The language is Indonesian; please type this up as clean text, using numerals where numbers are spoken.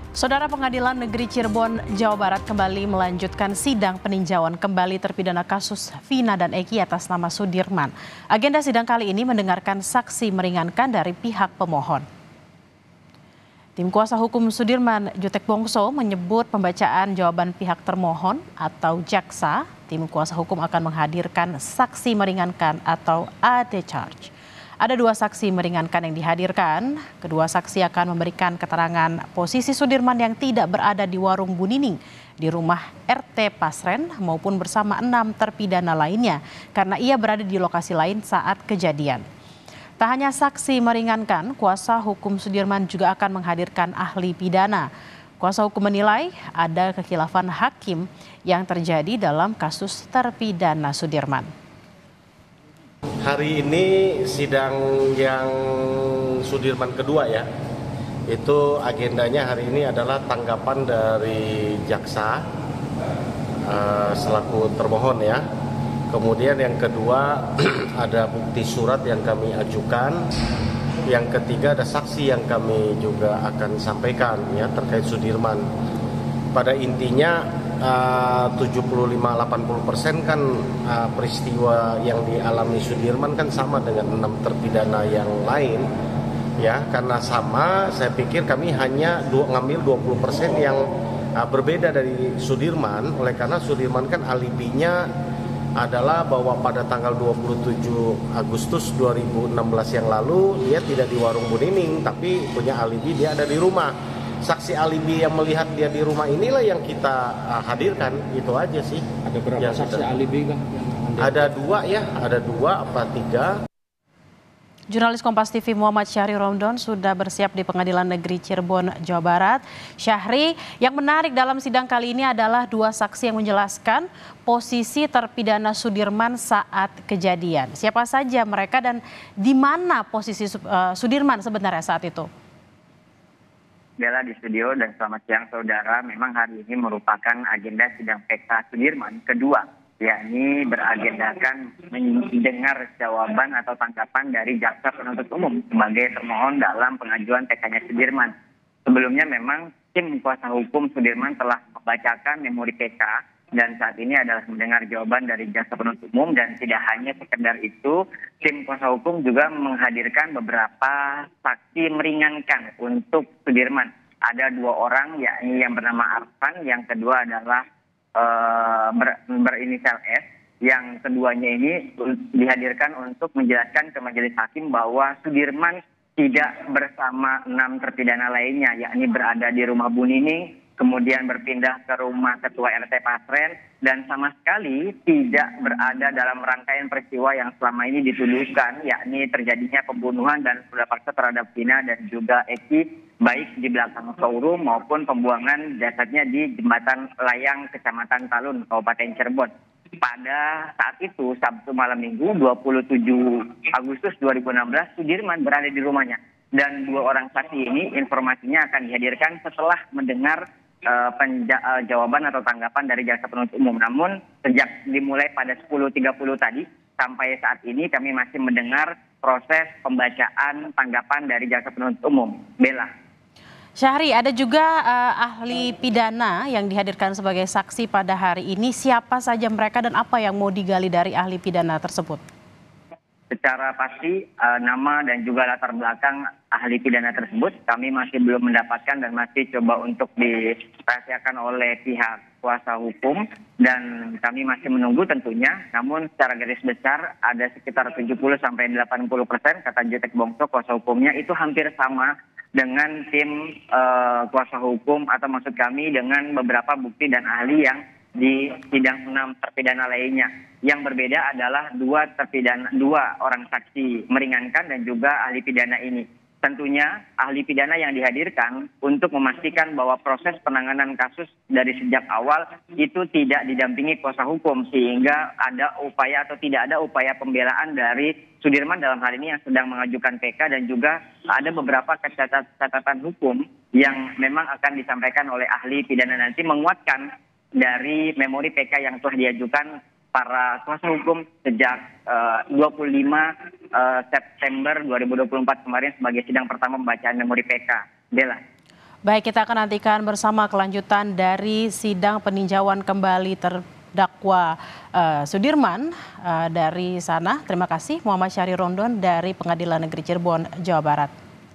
Saudara Pengadilan Negeri Cirebon, Jawa Barat kembali melanjutkan sidang peninjauan kembali terpidana kasus Vina dan Eki atas nama Sudirman. Agenda sidang kali ini mendengarkan saksi meringankan dari pihak pemohon. Tim kuasa hukum Sudirman, Jutek Bongso, menyebut pembacaan jawaban pihak termohon atau jaksa. Tim kuasa hukum akan menghadirkan saksi meringankan atau AD charge. Ada 2 saksi meringankan yang dihadirkan. Kedua saksi akan memberikan keterangan posisi Sudirman yang tidak berada di warung Bu Nining, di rumah RT Pasren maupun bersama 6 terpidana lainnya karena ia berada di lokasi lain saat kejadian. Tak hanya saksi meringankan, kuasa hukum Sudirman juga akan menghadirkan ahli pidana. Kuasa hukum menilai ada kekhilafan hakim yang terjadi dalam kasus terpidana Sudirman. Hari ini sidang yang Sudirman kedua ya, itu agendanya hari ini adalah tanggapan dari jaksa selaku termohon ya. Kemudian yang kedua ada bukti surat yang kami ajukan. Yang ketiga ada saksi yang kami juga akan sampaikan ya terkait Sudirman. Pada intinya 75-80% kan peristiwa yang dialami Sudirman kan sama dengan 6 terpidana yang lain ya, karena sama saya pikir kami hanya ngambil 20% yang berbeda dari Sudirman, oleh karena Sudirman kan alibinya adalah bahwa pada tanggal 27 Agustus 2016 yang lalu dia tidak di warung Bu Nining tapi punya alibi dia ada di rumah. Saksi alibi yang melihat dia di rumah inilah yang kita hadirkan, itu aja sih. Ada berapa saksi alibi kah? Ada 2 ya, ada 2 apa 3. Jurnalis Kompas TV Muhammad Syahri Romdon sudah bersiap di Pengadilan Negeri Cirebon, Jawa Barat. Syahri, yang menarik dalam sidang kali ini adalah 2 saksi yang menjelaskan posisi terpidana Sudirman saat kejadian. Siapa saja mereka dan di mana posisi Sudirman sebenarnya saat itu? Bella di studio dan selamat siang saudara. Memang hari ini merupakan agenda sidang PK Sudirman kedua, yakni beragendakan mendengar jawaban atau tanggapan dari jaksa penuntut umum sebagai termohon dalam pengajuan PK-nya Sudirman. Sebelumnya memang tim kuasa hukum Sudirman telah membacakan memori PK dan saat ini adalah mendengar jawaban dari jaksa penuntut umum, dan tidak hanya sekedar itu, tim kuasa hukum juga menghadirkan beberapa saksi meringankan untuk Sudirman. Ada 2 orang, yakni yang bernama Arfan, yang kedua adalah berinisial S. Yang keduanya ini dihadirkan untuk menjelaskan ke majelis hakim bahwa Sudirman tidak bersama 6 terpidana lainnya, yakni berada di rumah Bu Nining, kemudian berpindah ke rumah Ketua RT Pasren, dan sama sekali tidak berada dalam rangkaian peristiwa yang selama ini dituduhkan, yakni terjadinya pembunuhan dan penjara paksa terhadap Vina dan juga Eki, baik di belakang showroom maupun pembuangan jasadnya di Jembatan Layang, Kecamatan Talun, Kabupaten Cirebon. Pada saat itu, Sabtu malam Minggu 27 Agustus 2016, Sudirman berada di rumahnya. Dan 2 orang saksi ini informasinya akan dihadirkan setelah mendengar jawaban atau tanggapan dari jaksa penuntut umum. Namun sejak dimulai pada 10.30 tadi sampai saat ini kami masih mendengar proses pembacaan tanggapan dari jaksa penuntut umum. Bella. Syahri, ada juga ahli pidana yang dihadirkan sebagai saksi pada hari ini. Siapa saja mereka dan apa yang mau digali dari ahli pidana tersebut? Secara pasti nama dan juga latar belakang ahli pidana tersebut kami masih belum mendapatkan dan masih coba untuk dirahasiakan oleh pihak kuasa hukum, dan kami masih menunggu tentunya. Namun secara garis besar ada sekitar 70-80% kata Jutek Bongso kuasa hukumnya, itu hampir sama dengan tim kuasa hukum, atau maksud kami dengan beberapa bukti dan ahli yang di sidang 6 terpidana lainnya. Yang berbeda adalah 2 orang saksi meringankan dan juga ahli pidana ini. Tentunya ahli pidana yang dihadirkan untuk memastikan bahwa proses penanganan kasus dari sejak awal itu tidak didampingi kuasa hukum, sehingga ada upaya atau tidak ada upaya pembelaan dari Sudirman dalam hal ini yang sedang mengajukan PK, dan juga ada beberapa catatan hukum yang memang akan disampaikan oleh ahli pidana nanti menguatkan dari memori PK yang telah diajukan para kuasa hukum sejak 25 September 2024 kemarin sebagai sidang pertama pembacaan memori PK. Bella. Baik, kita akan nantikan bersama kelanjutan dari sidang peninjauan kembali terdakwa Sudirman dari sana. Terima kasih Muhammad Syahri Rondon dari Pengadilan Negeri Cirebon, Jawa Barat.